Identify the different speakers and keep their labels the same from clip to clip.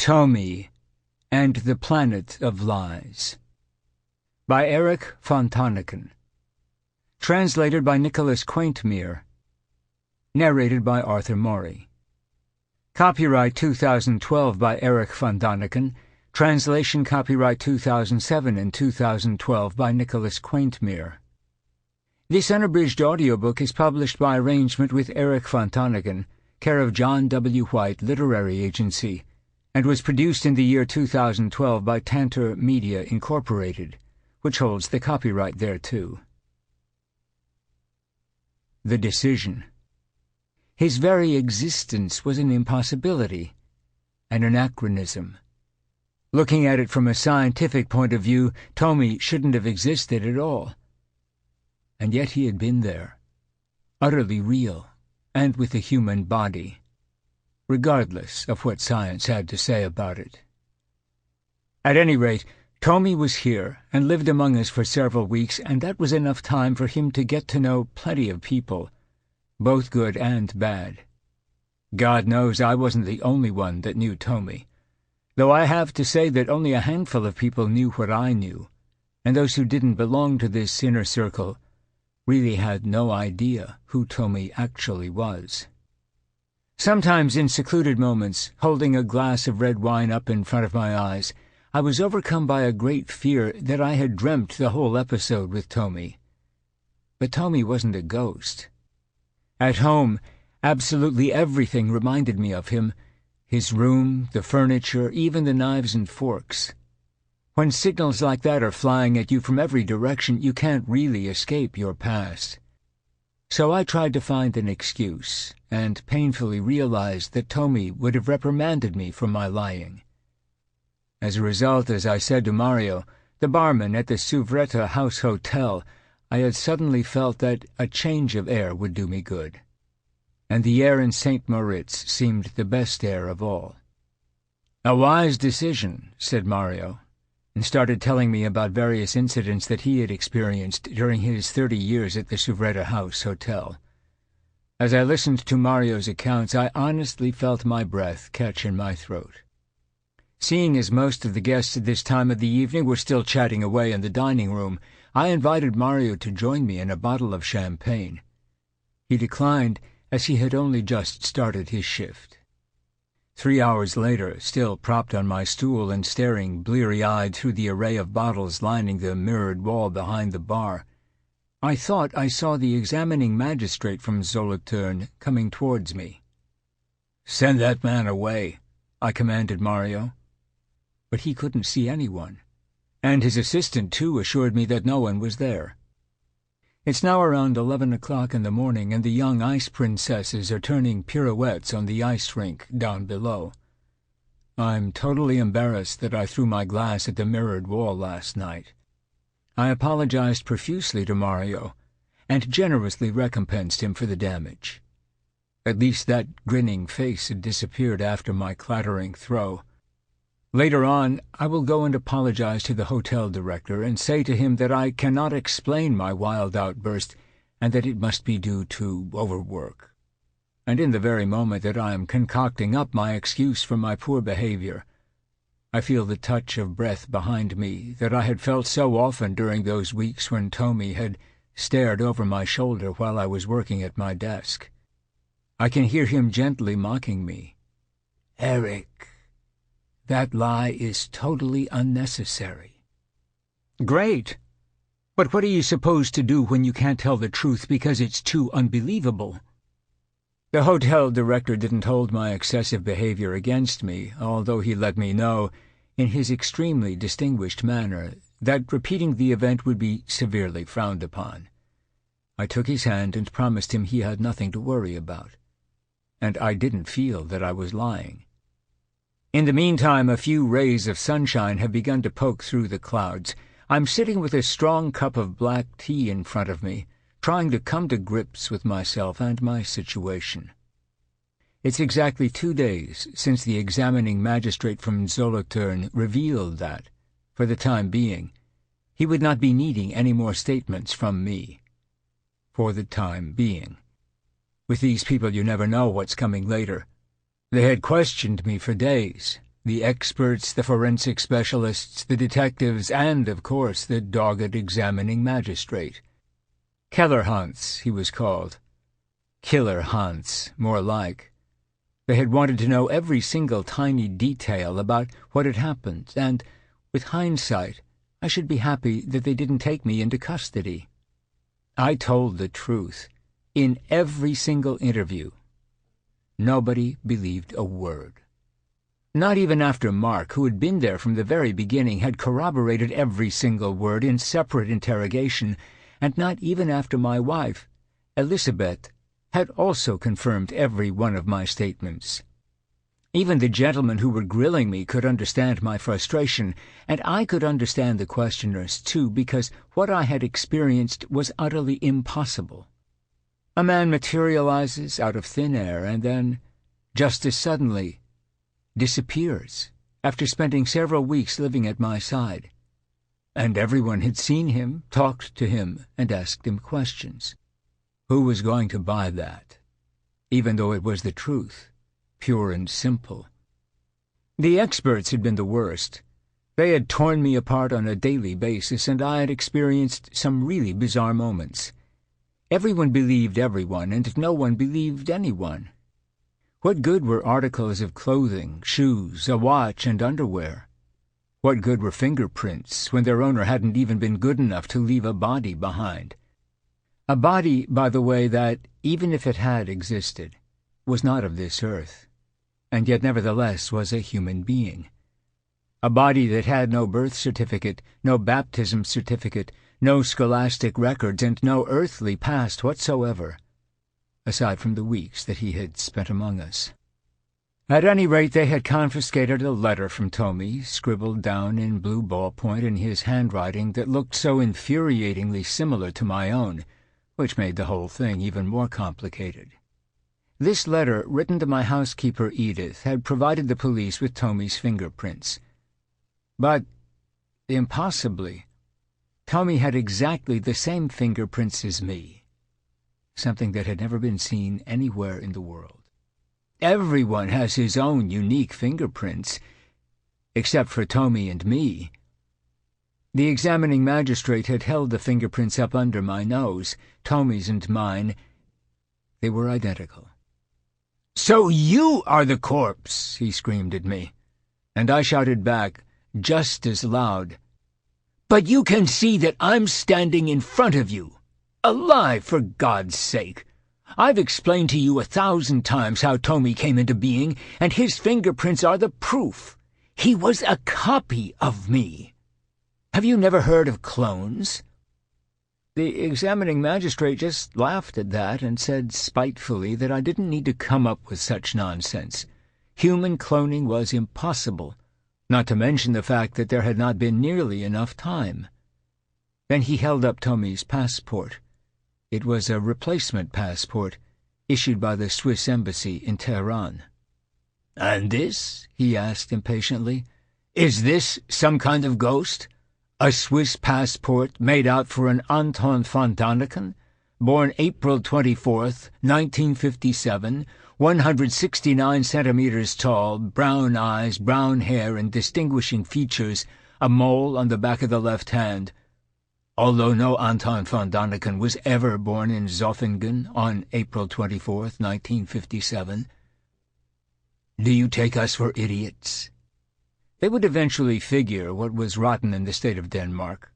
Speaker 1: Tomy and the Planet of Lies by Erich von Daniken. Translated by Nicholas Quaintmere. Narrated by Arthur Morey. Copyright 2012 by Erich von Daniken. Translation copyright 2007 and 2012 by Nicholas Quaintmere. This unabridged audiobook is published by arrangement with Erich von Daniken, care of John W. White Literary Agency, and was produced in the year 2012 by Tantor Media Incorporated, which holds the copyright thereto. The decision. His very existence was an impossibility, an anachronism. Looking at it from a scientific point of view, Tomy shouldn't have existed at all. And yet he had been there, utterly real, and with a human body, regardless of what science had to say about it. At any rate, Tomy was here and lived among us for several weeks, and that was enough time for him to get to know plenty of people, both good and bad. God knows I wasn't the only one that knew Tomy, though I have to say that only a handful of people knew what I knew, and those who didn't belong to this inner circle really had no idea who Tomy actually was. Sometimes in secluded moments, holding a glass of red wine up in front of my eyes, I was overcome by a great fear that I had dreamt the whole episode with Tomy. But Tomy wasn't a ghost. At home, absolutely everything reminded me of him: his room, the furniture, even the knives and forks. When signals like that are flying at you from every direction, you can't really escape your past. So I tried to find an excuse, and painfully realized that Tomy would have reprimanded me for my lying. As a result, as I said to Mario, the barman at the Souvretta House Hotel, I had suddenly felt that a change of air would do me good. And the air in St. Moritz seemed the best air of all. "A wise decision," said Mario, and started telling me about various incidents that he had experienced during his 30 years at the Souvretta House Hotel. As I listened to Mario's accounts, I honestly felt my breath catch in my throat. Seeing as most of the guests at this time of the evening were still chatting away in the dining room, I invited Mario to join me in a bottle of champagne. He declined, as he had only just started his shift. 3 hours later, still propped on my stool and staring bleary-eyed through the array of bottles lining the mirrored wall behind the bar, I thought I saw the examining magistrate from Solothurn coming towards me. "Send that man away," I commanded Mario. But he couldn't see anyone, and his assistant, too, assured me that no one was there. It's now around 11 o'clock in the morning, and the young ice princesses are turning pirouettes on the ice rink down below. I'm totally embarrassed that I threw my glass at the mirrored wall last night. I apologized profusely to Mario, and generously recompensed him for the damage. At least that grinning face had disappeared after my clattering throw. Later on, I will go and apologize to the hotel director and say to him that I cannot explain my wild outburst and that it must be due to overwork. And in the very moment that I am concocting up my excuse for my poor behavior, I feel the touch of breath behind me that I had felt so often during those weeks when Tomy had stared over my shoulder while I was working at my desk. I can hear him gently mocking me. "Erich, that lie is totally unnecessary." Great! But what are you supposed to do when you can't tell the truth because it's too unbelievable? The hotel director didn't hold my excessive behavior against me, although he let me know, in his extremely distinguished manner, that repeating the event would be severely frowned upon. I took his hand and promised him he had nothing to worry about. And I didn't feel that I was lying. In the meantime, a few rays of sunshine have begun to poke through the clouds. I'm sitting with a strong cup of black tea in front of me, trying to come to grips with myself and my situation. It's exactly 2 days since the examining magistrate from Solothurn revealed that, for the time being, he would not be needing any more statements from me. For the time being. With these people you never know what's coming later. They had questioned me for days, The experts, the forensic specialists, the detectives, and, of course, the dogged examining magistrate. Keller Hans, he was called. Killer Hans, more like. They had wanted to know every single tiny detail about what had happened, and, with hindsight, I should be happy that they didn't take me into custody. I told the truth, in every single interview. Nobody believed a word. Not even after Mark, who had been there from the very beginning, had corroborated every single word in separate interrogation, and not even after my wife, Elizabeth, had also confirmed every one of my statements. Even the gentlemen who were grilling me could understand my frustration, and I could understand the questioners, too, because what I had experienced was utterly impossible. A man materializes out of thin air and then, just as suddenly, disappears after spending several weeks living at my side. And everyone had seen him, talked to him, and asked him questions. Who was going to buy that, even though it was the truth, pure and simple? The experts had been the worst. They had torn me apart on a daily basis, and I had experienced some really bizarre moments. Everyone believed everyone, and no one believed anyone. What good were articles of clothing, shoes, a watch, and underwear? What good were fingerprints when their owner hadn't even been good enough to leave a body behind? A body, by the way, that, even if it had existed, was not of this earth, and yet nevertheless was a human being. A body that had no birth certificate, no baptism certificate, no scholastic records, and no earthly past whatsoever, aside from the weeks that he had spent among us. At any rate, they had confiscated a letter from Tomy, scribbled down in blue ballpoint in his handwriting that looked so infuriatingly similar to my own, which made the whole thing even more complicated. This letter, written to my housekeeper Edith, had provided the police with Tomy's fingerprints. But, impossibly, Tomy had exactly the same fingerprints as me, something that had never been seen anywhere in the world. Everyone has his own unique fingerprints, except for Tomy and me. The examining magistrate had held the fingerprints up under my nose, Tomy's and mine. They were identical. "So you are the corpse!" he screamed at me, and I shouted back, just as loud, "But you can see that I'm standing in front of you, alive, for God's sake! I've explained to you 1,000 times how Tomy came into being, and his fingerprints are the proof. He was a copy of me. Have you never heard of clones?" The examining magistrate just laughed at that and said spitefully that I didn't need to come up with such nonsense. Human cloning was impossible, not to mention the fact that there had not been nearly enough time. Then he held up Tomy's passport. It was a replacement passport, issued by the Swiss embassy in Tehran. "And this?" he asked impatiently. "Is this some kind of ghost? A Swiss passport made out for an Erich von Daniken, born April 24th, 1957, 169 centimeters tall, brown eyes, brown hair, and distinguishing features, a mole on the back of the left hand. Although no Erich von Daniken was ever born in Zofingen on April 24th, 1957. Do you take us for idiots?" They would eventually figure what was rotten in the state of Denmark.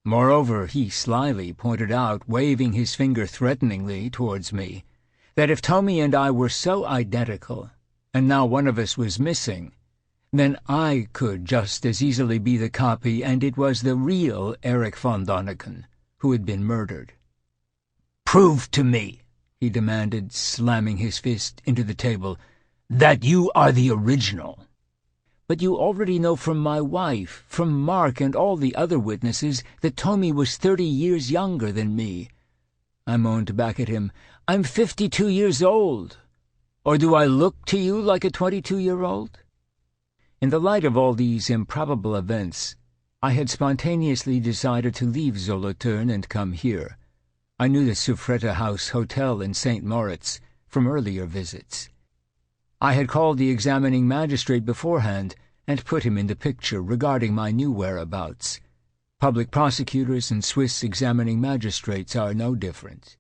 Speaker 1: Moreover, he slyly pointed out, waving his finger threateningly towards me, that if Tomy and I were so identical, and now one of us was missing, then I could just as easily be the copy, and it was the real Erich von Daniken who had been murdered. "Prove to me," he demanded, slamming his fist into the table, "that you are the original." "But you already know from my wife, from Mark and all the other witnesses, that Tomy was 30 years younger than me," I moaned back at him. "I'm 52 years old. Or do I look to you like a 22-year-old? In the light of all these improbable events, I had spontaneously decided to leave Solothurn and come here. I knew the Suffretta House Hotel in St. Moritz from earlier visits. I had called the examining magistrate beforehand and put him in the picture regarding my new whereabouts. Public prosecutors and Swiss examining magistrates are no different.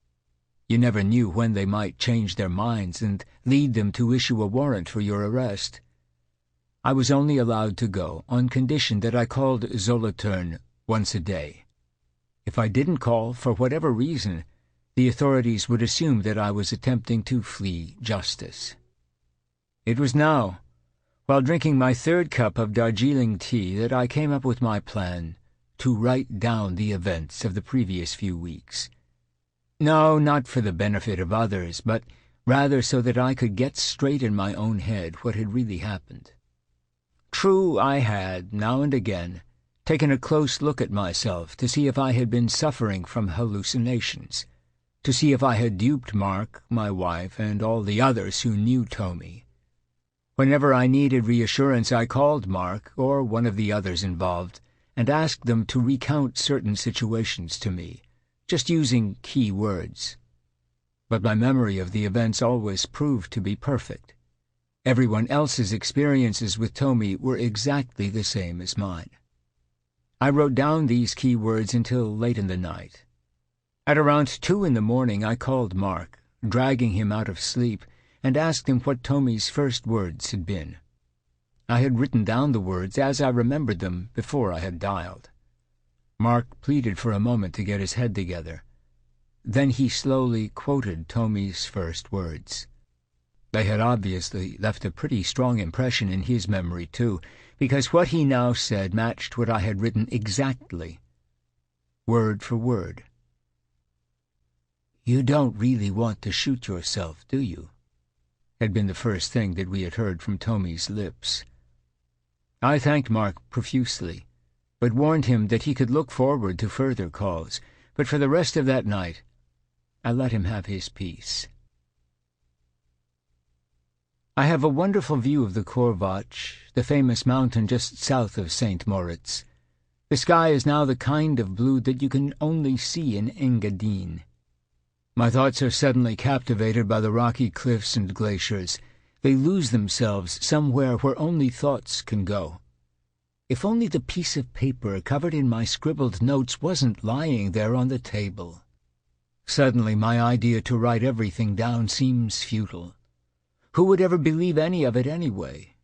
Speaker 1: You never knew when they might change their minds and lead them to issue a warrant for your arrest. I was only allowed to go on condition that I called Solothurn once a day. If I didn't call, for whatever reason, the authorities would assume that I was attempting to flee justice. It was now, while drinking my third cup of Darjeeling tea, that I came up with my plan to write down the events of the previous few weeks. No, not for the benefit of others, but rather so that I could get straight in my own head what had really happened. True, I had, now and again, taken a close look at myself to see if I had been suffering from hallucinations, to see if I had duped Mark, my wife, and all the others who knew Tomy. Whenever I needed reassurance, I called Mark, or one of the others involved, and asked them to recount certain situations to me, just using key words. But my memory of the events always proved to be perfect. Everyone else's experiences with Tomy were exactly the same as mine. I wrote down these key words until late in the night. At around 2 a.m, I called Mark, dragging him out of sleep, and asked him what Tomy's first words had been. I had written down the words as I remembered them before I had dialed. Mark pleaded for a moment to get his head together. Then he slowly quoted Tomy's first words. They had obviously left a pretty strong impression in his memory, too, because what he now said matched what I had written exactly, word for word. "You don't really want to shoot yourself, do you?" had been the first thing that we had heard from Tomy's lips. I thanked Mark profusely, but warned him that he could look forward to further calls, but for the rest of that night I let him have his peace. I have a wonderful view of the Korvatsch, the famous mountain just south of St. Moritz. The sky is now the kind of blue that you can only see in Engadine. My thoughts are suddenly captivated by the rocky cliffs and glaciers. They lose themselves somewhere where only thoughts can go. If only the piece of paper covered in my scribbled notes wasn't lying there on the table. Suddenly my idea to write everything down seems futile. Who would ever believe any of it anyway?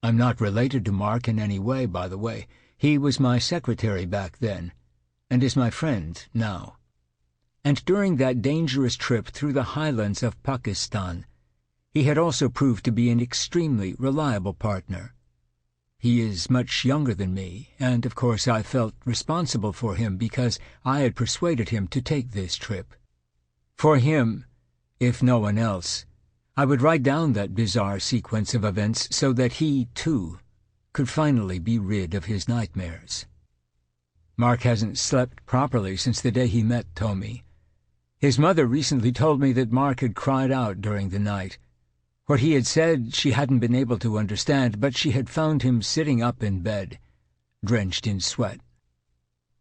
Speaker 1: I'm not related to Mark in any way, by the way. He was my secretary back then, and is my friend now. And during that dangerous trip through the highlands of Pakistan, he had also proved to be an extremely reliable partner. He is much younger than me, and of course I felt responsible for him because I had persuaded him to take this trip. For him, if no one else, I would write down that bizarre sequence of events so that he, too, could finally be rid of his nightmares. Mark hasn't slept properly since the day he met Tomy. His mother recently told me that Mark had cried out during the night. What he had said she hadn't been able to understand, but she had found him sitting up in bed, drenched in sweat.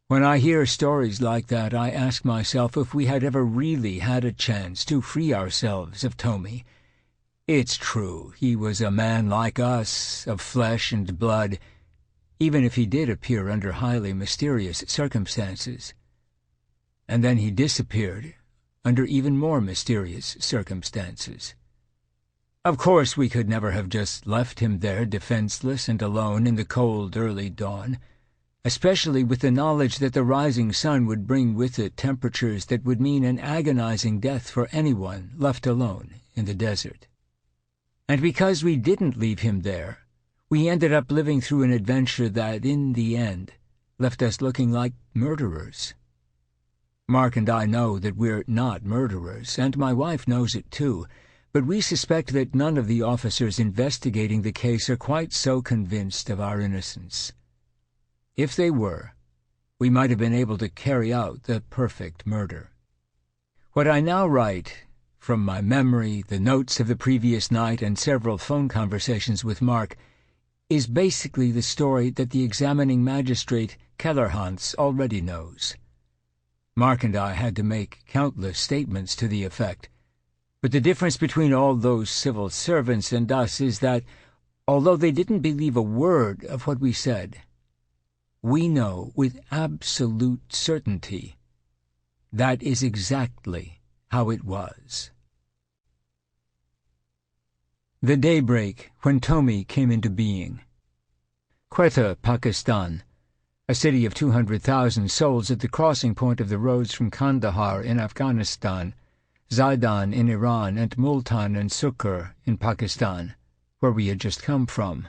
Speaker 1: When I hear stories like that, I ask myself if we had ever really had a chance to free ourselves of Tomy. It's true, he was a man like us, of flesh and blood, even if he did appear under highly mysterious circumstances. And then he disappeared under even more mysterious circumstances. Of course, we could never have just left him there defenseless and alone in the cold early dawn, especially with the knowledge that the rising sun would bring with it temperatures that would mean an agonizing death for anyone left alone in the desert. And because we didn't leave him there, we ended up living through an adventure that, in the end, left us looking like murderers. Mark and I know that we're not murderers, and my wife knows it too, but we suspect that none of the officers investigating the case are quite so convinced of our innocence. If they were, we might have been able to carry out the perfect murder. What I now write, from my memory, the notes of the previous night, and several phone conversations with Mark, is basically the story that the examining magistrate Kellerhans already knows. Mark and I had to make countless statements to the effect, But the difference between all those civil servants and us is that, although they didn't believe a word of what we said, we know with absolute certainty that is exactly how it was. The daybreak when Tomy came into being. Quetta, Pakistan, a city of 200,000 souls at the crossing point of the roads from Kandahar in Afghanistan, Zaidan in Iran, and Multan and Sukkur in Pakistan, where we had just come from.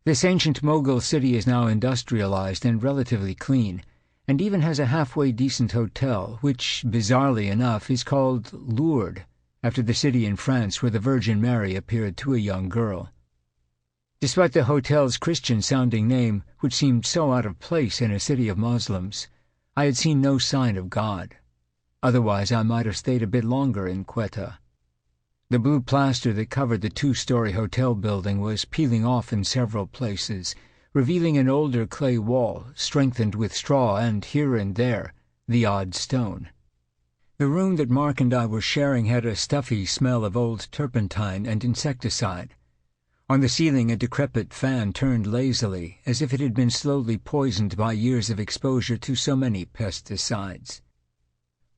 Speaker 1: This ancient Mughal city is now industrialized and relatively clean, and even has a halfway decent hotel, which, bizarrely enough, is called Lourdes, after the city in France where the Virgin Mary appeared to a young girl. Despite the hotel's Christian-sounding name, which seemed so out of place in a city of Muslims, I had seen no sign of God. Otherwise, I might have stayed a bit longer in Quetta. The blue plaster that covered the two-story hotel building was peeling off in several places, revealing an older clay wall, strengthened with straw and, here and there, the odd stone. The room that Mark and I were sharing had a stuffy smell of old turpentine and insecticide. On the ceiling a decrepit fan turned lazily, as if it had been slowly poisoned by years of exposure to so many pesticides.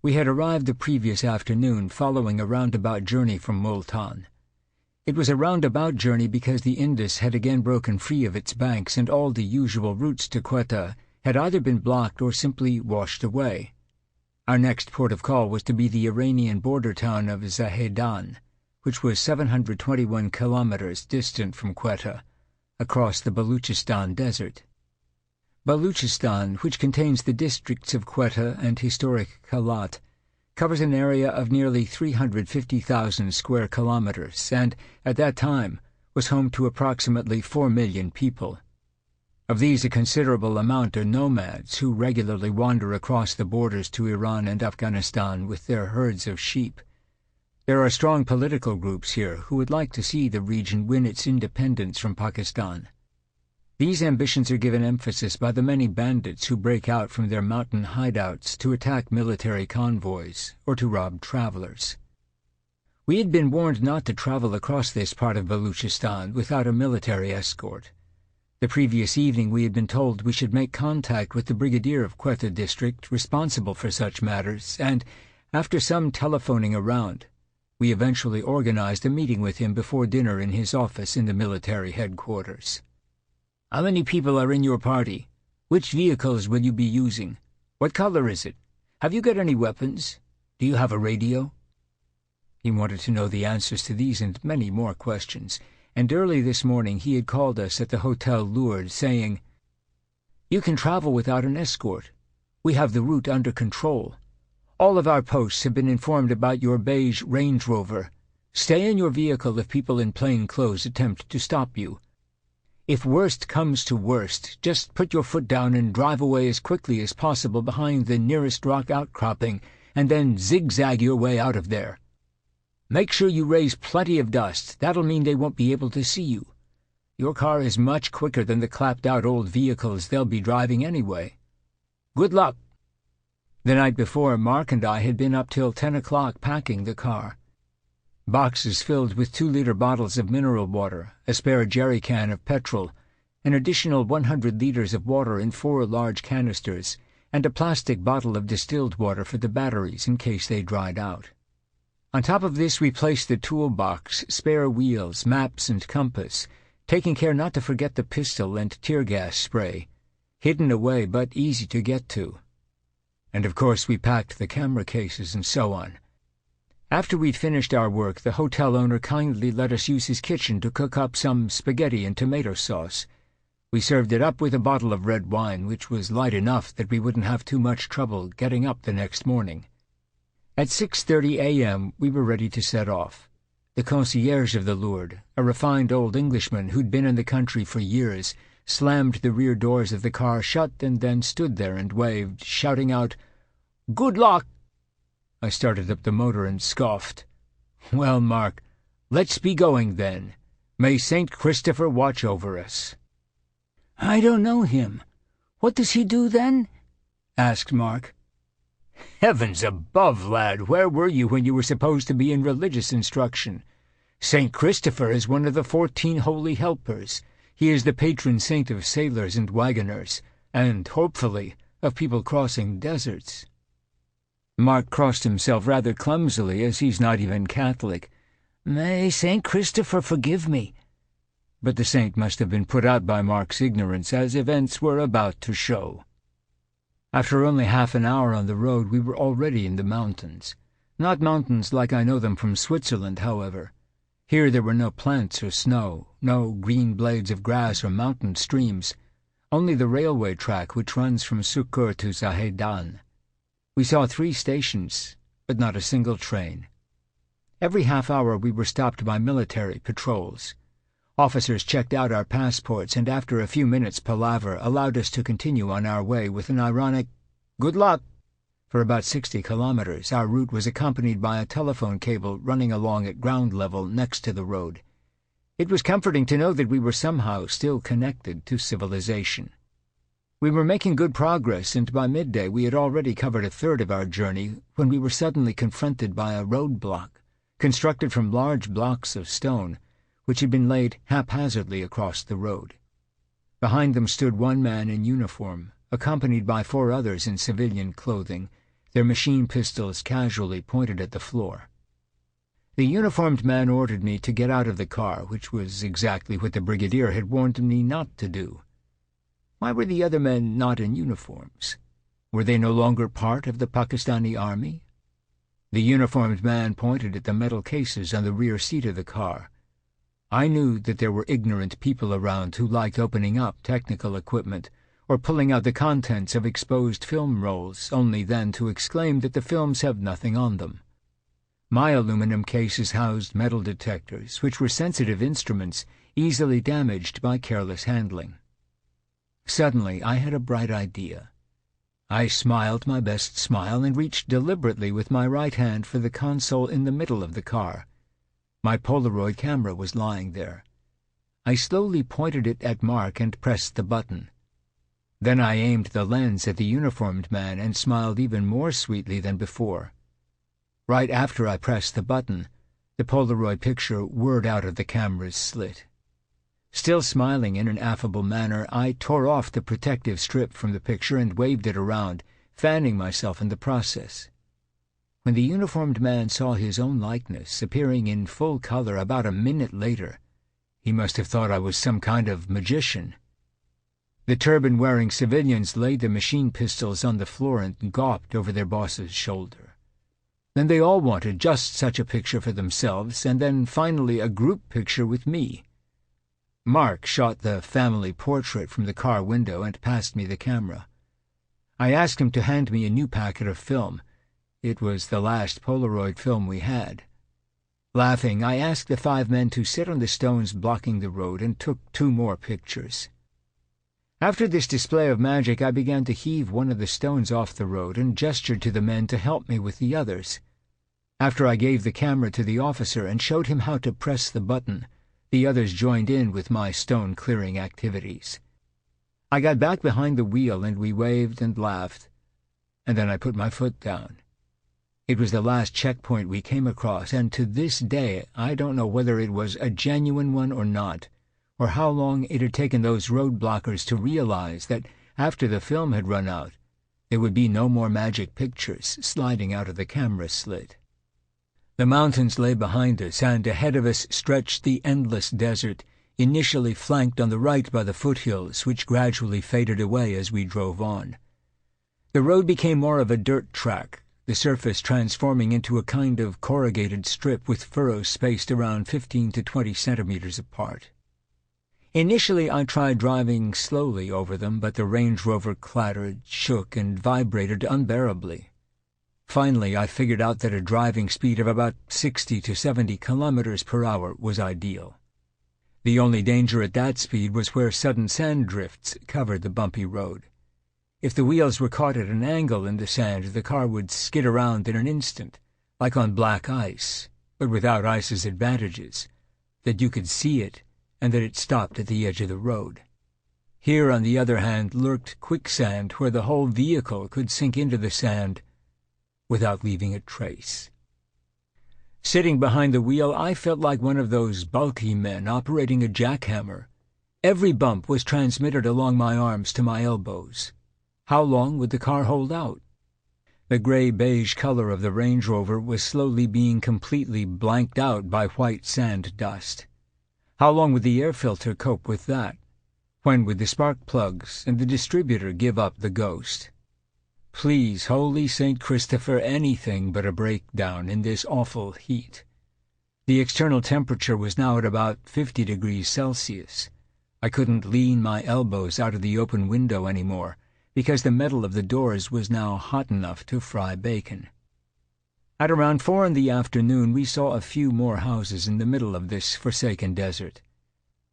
Speaker 1: We had arrived the previous afternoon, following a roundabout journey from Multan. It was a roundabout journey because the Indus had again broken free of its banks, and all the usual routes to Quetta had either been blocked or simply washed away. Our next port of call was to be the Iranian border town of Zahedan, which was 721 kilometers distant from Quetta, across the Baluchistan desert. Baluchistan, which contains the districts of Quetta and historic Kalat, covers an area of nearly 350,000 square kilometers and, at that time, was home to approximately 4 million people. Of these, a considerable amount are nomads who regularly wander across the borders to Iran and Afghanistan with their herds of sheep. There are strong political groups here who would like to see the region win its independence from Pakistan. These ambitions are given emphasis by the many bandits who break out from their mountain hideouts to attack military convoys or to rob travelers. We had been warned not to travel across this part of Baluchistan without a military escort. The previous evening we had been told we should make contact with the brigadier of Quetta district responsible for such matters, and, after some telephoning around, we eventually organized a meeting with him before dinner in his office in the military headquarters. "How many people are in your party? Which vehicles will you be using? What color is it? Have you got any weapons? Do you have a radio?" He wanted to know the answers to these and many more questions, and early this morning he had called us at the Hotel Lourdes, saying, "You can travel without an escort. We have the route under control. All of our posts have been informed about your beige Range Rover. Stay in your vehicle if people in plain clothes attempt to stop you. If worst comes to worst, just put your foot down and drive away as quickly as possible behind the nearest rock outcropping, and then zigzag your way out of there. Make sure you raise plenty of dust. That'll mean they won't be able to see you. Your car is much quicker than the clapped-out old vehicles they'll be driving anyway. Good luck." The night before, Mark and I had been up till 10 o'clock packing the car. Boxes filled with 2-liter bottles of mineral water, a spare jerry can of petrol, an additional 100 liters of water in 4 large canisters, and a plastic bottle of distilled water for the batteries in case they dried out. On top of this we placed the toolbox, spare wheels, maps, and compass, taking care not to forget the pistol and tear gas spray, hidden away but easy to get to. And of course we packed the camera cases and so on. After we'd finished our work, the hotel owner kindly let us use his kitchen to cook up some spaghetti and tomato sauce. We served it up with a bottle of red wine, which was light enough that we wouldn't have too much trouble getting up the next morning. At 6:30 a.m. we were ready to set off. The concierge of the Lourdes, a refined old Englishman who'd been in the country for years, slammed the rear doors of the car shut and then stood there and waved, shouting out, "Good luck!" I started up the motor and scoffed. "Well, Mark, let's be going then. May St. Christopher watch over us." "I don't know him. What does he do then?" asked Mark. Heavens above, lad, where were you when you were supposed to be in religious instruction? St. Christopher is one of the 14 holy helpers. He is the patron saint of sailors and wagoners, and, hopefully, of people crossing deserts. Mark crossed himself rather clumsily, as he's not even Catholic. May St. Christopher forgive me. But the saint must have been put out by Mark's ignorance, as events were about to show. After only half an hour on the road, we were already in the mountains. Not mountains like I know them from Switzerland, however. Here there were no plants or snow, no green blades of grass or mountain streams, only the railway track which runs from Sukur to Zahedan. We saw 3 stations, but not a single train. Every half hour we were stopped by military patrols. Officers checked out our passports and after a few minutes' palaver allowed us to continue on our way with an ironic "good luck." For about 60 kilometers our route was accompanied by a telephone cable running along at ground level next to the road. It was comforting to know that we were somehow still connected to civilization. We were making good progress, and by midday we had already covered a third of our journey when we were suddenly confronted by a roadblock, constructed from large blocks of stone, which had been laid haphazardly across the road. Behind them stood one man in uniform, accompanied by 4 others in civilian clothing, their machine pistols casually pointed at the floor. The uniformed man ordered me to get out of the car, which was exactly what the brigadier had warned me not to do. Why were the other men not in uniforms? Were they no longer part of the Pakistani army? The uniformed man pointed at the metal cases on the rear seat of the car. I knew that there were ignorant people around who liked opening up technical equipment or pulling out the contents of exposed film rolls, only then to exclaim that the films have nothing on them. My aluminum cases housed metal detectors, which were sensitive instruments easily damaged by careless handling. Suddenly I had a bright idea. I smiled my best smile and reached deliberately with my right hand for the console in the middle of the car. My Polaroid camera was lying there. I slowly pointed it at Mark and pressed the button. Then I aimed the lens at the uniformed man and smiled even more sweetly than before. Right after I pressed the button, the Polaroid picture whirred out of the camera's slit. Still smiling in an affable manner, I tore off the protective strip from the picture and waved it around, fanning myself in the process. When the uniformed man saw his own likeness appearing in full color about a minute later, he must have thought I was some kind of magician. The turban-wearing civilians laid the machine pistols on the floor and gawped over their boss's shoulder. Then they all wanted just such a picture for themselves, and then finally a group picture with me. Mark shot the family portrait from the car window and passed me the camera. I asked him to hand me a new packet of film. It was the last Polaroid film we had. Laughing, I asked the 5 men to sit on the stones blocking the road and took 2 more pictures. After this display of magic, I began to heave one of the stones off the road and gestured to the men to help me with the others. After I gave the camera to the officer and showed him how to press the button, the others joined in with my stone-clearing activities. I got back behind the wheel and we waved and laughed, and then I put my foot down. It was the last checkpoint we came across, and to this day I don't know whether it was a genuine one or not, or how long it had taken those roadblockers to realize that after the film had run out, there would be no more magic pictures sliding out of the camera slit. The mountains lay behind us, and ahead of us stretched the endless desert, initially flanked on the right by the foothills, which gradually faded away as we drove on. The road became more of a dirt track, the surface transforming into a kind of corrugated strip with furrows spaced around 15 to 20 centimeters apart. Initially I tried driving slowly over them, but the Range Rover clattered, shook, and vibrated unbearably. Finally, I figured out that a driving speed of about 60 to 70 kilometers per hour was ideal. The only danger at that speed was where sudden sand drifts covered the bumpy road. If the wheels were caught at an angle in the sand, the car would skid around in an instant, like on black ice, but without ice's advantages, that you could see it and that it stopped at the edge of the road. Here, on the other hand, lurked quicksand where the whole vehicle could sink into the sand without leaving a trace. Sitting behind the wheel, I felt like one of those bulky men operating a jackhammer. Every bump was transmitted along my arms to my elbows. How long would the car hold out? The gray-beige color of the Range Rover was slowly being completely blanked out by white sand dust. How long would the air filter cope with that? When would the spark plugs and the distributor give up the ghost? Please, holy St. Christopher, anything but a breakdown in this awful heat. The external temperature was now at about 50 degrees Celsius. I couldn't lean my elbows out of the open window anymore, because the metal of the doors was now hot enough to fry bacon. At around 4 in the afternoon, we saw a few more houses in the middle of this forsaken desert.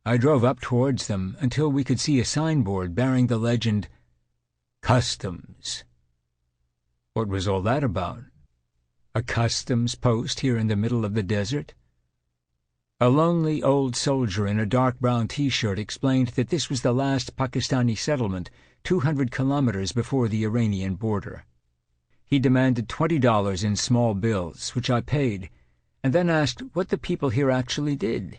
Speaker 1: I drove up towards them until we could see a signboard bearing the legend, Customs. What was all that about? A customs post here in the middle of the desert? A lonely old soldier in a dark brown T-shirt explained that this was the last Pakistani settlement 200 kilometers before the Iranian border. He demanded $20 in small bills, which I paid, and then asked what the people here actually did.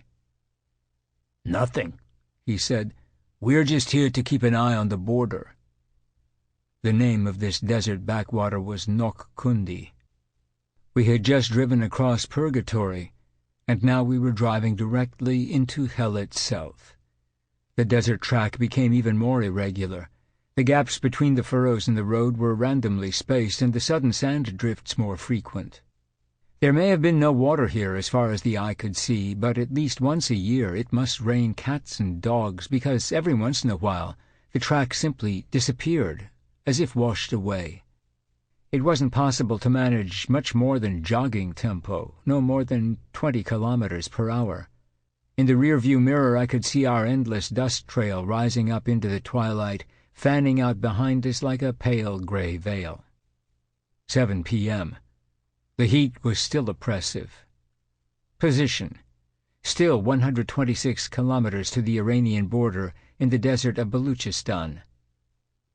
Speaker 1: "Nothing," he said. "We're just here to keep an eye on the border." The name of this desert backwater was Nok Kundi. We had just driven across purgatory, and now we were driving directly into hell itself. The desert track became even more irregular. The gaps between the furrows in the road were randomly spaced, and the sudden sand drifts more frequent. There may have been no water here as far as the eye could see, but at least once a year it must rain cats and dogs, because every once in a while the track simply disappeared, as if washed away. It wasn't possible to manage much more than jogging tempo, no more than 20 kilometers per hour. In the rear-view mirror I could see our endless dust trail rising up into the twilight, fanning out behind us like a pale gray veil. 7 p.m. The heat was still oppressive. Position: still 126 kilometers to the Iranian border in the desert of Baluchistan.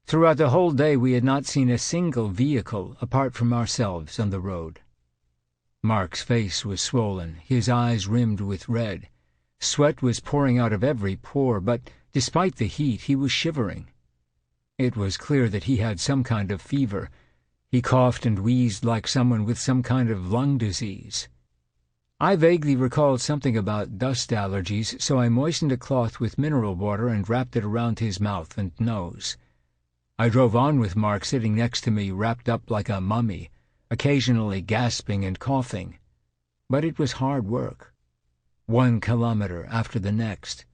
Speaker 1: Throughout the whole day we had not seen a single vehicle apart from ourselves on the road. Mark's face was swollen, his eyes rimmed with red. Sweat was pouring out of every pore, but despite the heat he was shivering. It was clear that he had some kind of fever. He coughed and wheezed like someone with some kind of lung disease. I vaguely recalled something about dust allergies, so I moistened a cloth with mineral water and wrapped it around his mouth and nose. I drove on with Mark sitting next to me, wrapped up like a mummy, occasionally gasping and coughing. But it was hard work. 1 kilometer after the next,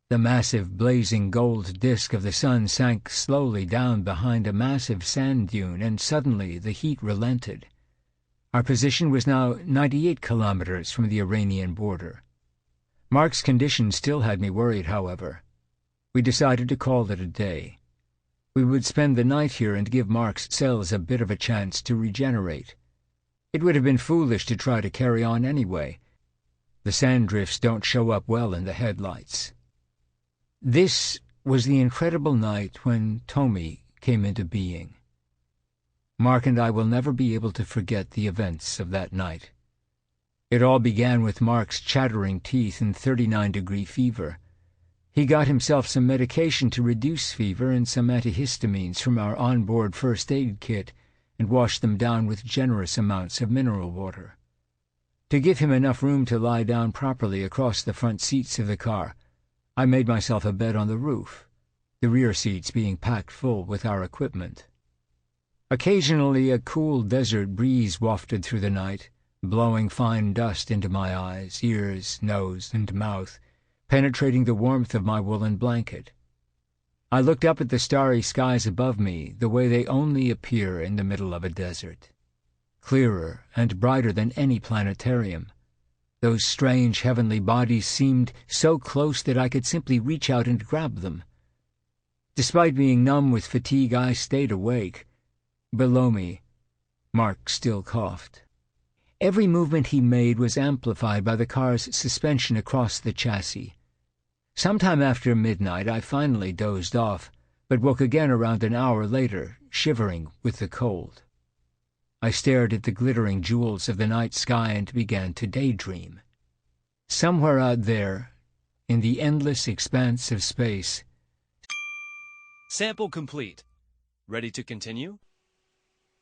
Speaker 1: the massive blazing gold disk of the sun sank slowly down behind a massive sand dune, and suddenly the heat relented. Our position was now 98 kilometers from the Iranian border. Mark's condition still had me worried, however. We decided to call it a day. We would spend the night here and give Mark's cells a bit of a chance to regenerate. It would have been foolish to try to carry on anyway. The sand drifts don't show up well in the headlights. This was the incredible night when Tomy came into being. Mark and I will never be able to forget the events of that night. It all began with Mark's chattering teeth and 39-degree fever. He got himself some medication to reduce fever and some antihistamines from our onboard first aid kit and washed them down with generous amounts of mineral water. To give him enough room to lie down properly across the front seats of the car, I made myself a bed on the roof, the rear seats being packed full with our equipment. Occasionally a cool desert breeze wafted through the night, blowing fine dust into my eyes, ears, nose, and mouth, penetrating the warmth of my woolen blanket. I looked up at the starry skies above me the way they only appear in the middle of a desert. Clearer and brighter than any planetarium. Those strange heavenly bodies seemed so close that I could simply reach out and grab them. Despite being numb with fatigue, I stayed awake. Below me, Mark still coughed. Every movement he made was amplified by the car's suspension across the chassis. Sometime after midnight I finally dozed off, but woke again around an hour later, shivering with the cold. I stared at the glittering jewels of the night sky and began to daydream. Somewhere out there, in the endless expanse of space.
Speaker 2: Sample complete. Ready to continue?